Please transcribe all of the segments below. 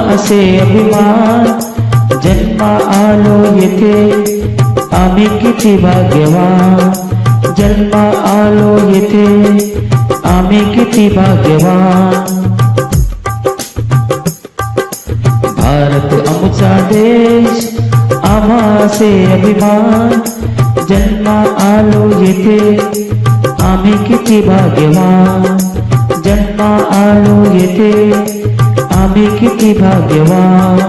असे अभिमान, जन्मा आलो येथे आम्ही किती भाग्यवान, जन्मा आलो येथे आम्ही किती भाग्यवान। भारत आमचा देश आम्हासे अभिमान, जन्मा आलो येथे आम्ही किती भाग्यवान, जन्मा आलो येथे आम्ही किती भाग्यवान।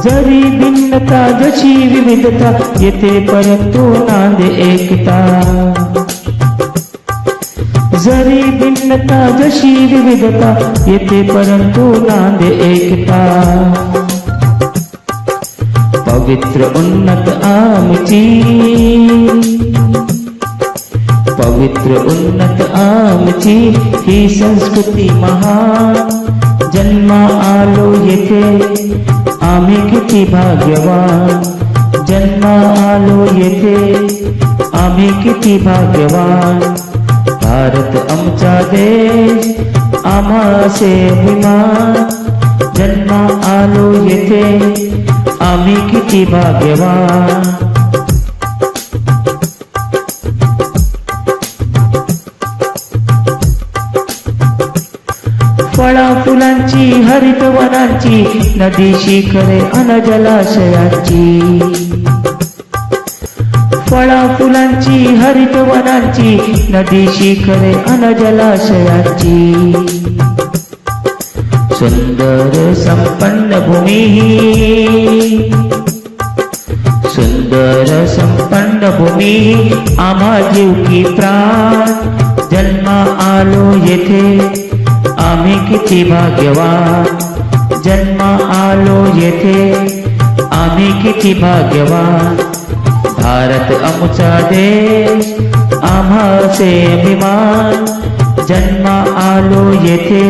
जरी भिन्नता जशी विविधता येथे परंतु नांदे एकता, जरी भिन्नता जशी विविधता येथे परंतु नांदे एकता। पवित्र उन्नत आमची, पवित्र उन्नत आमची ही संस्कृती महान, जन्मा आलो येथे आम्ही किती भाग्यवान, जन्मा आलो येथे आम्ही किती भाग्यवान। भारत आमचा देश आम्हासे अभिमान, जन्मा आलो येथे आम्ही किती भाग्यवान। फळा फुलांची हरित वनांची नदी शिखरे अन जलाशयांची, फळा फुलांची हरित वनांची नदी शिखरे अन जलाशयांची। सुंदर संपन्न भूमी, सुंदर संपन्न भूमी आम्हा जीव की प्राण, जन्मा आलो येथे आम्ही किती भाग्यवान, जन्मा आलो येथे आम्ही किती भाग्यवान। भारत आमचा देश आम्हासे अभिमान, जन्मा आलो येथे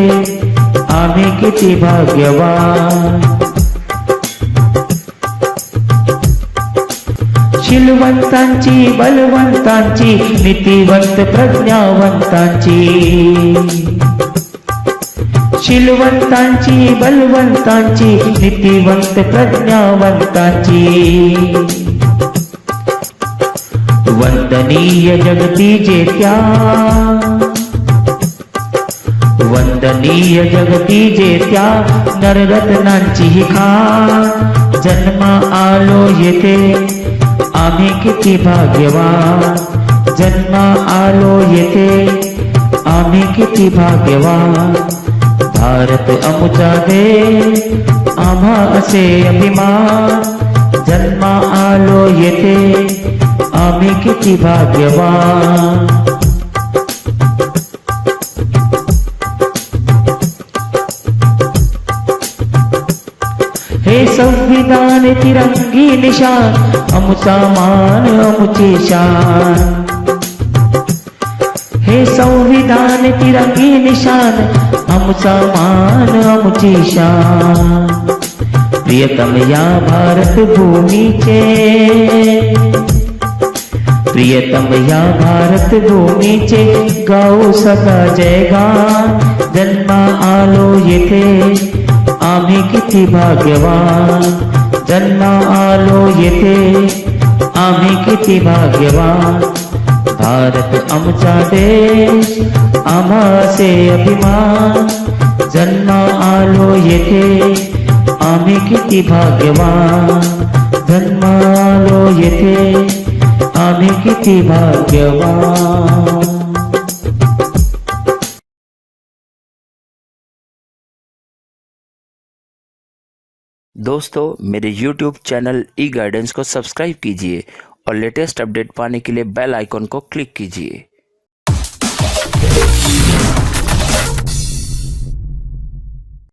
आम्ही किती भाग्यवान। शीलवंतांची बलवंतांची नीतिवंत प्रज्ञावंतांची, शीलवंतांची बलवंतांची नीतिवंत प्रज्ञावंतांची। वंदनीय जगती जेत्या, वंदनीय जगती जेत्या नररत्नांची ही खाण, जन्मा आलो येथे आम्ही किती भाग्यवान, जन्मा आलो येथे आम्ही किती भाग्यवान। भारत आमचा देश आम्हासे अभिमान, जन्मा आलो येथे आम्ही किती भाग्यवान। हे संविधान तिरंगी निशान, आमचा मान आमची शान। हे संविधान तिरंगी निशान, आमचा मान आमची शान। प्रियतम या भारत भूमीचे, प्रियतम या भारत भूमीचे गाऊ सदा जयगान, जन्मा आलो येथे आम्ही किती भाग्यवान, जन्मा आलो येथे आम्ही किती भाग्यवान। भारत आमचा देश आम्हासे अभिमान, जन्मा आलो येथे आम्ही किती भाग्यवान, जन्मा आलो येथे आम्ही किती भाग्यवान। दोस्तों, मेरे YouTube चैनल ई गाइडेंस को सब्सक्राइब कीजिए और लेटेस्ट अपडेट पाने के लिए बेल आइकॉन को क्लिक कीजिए।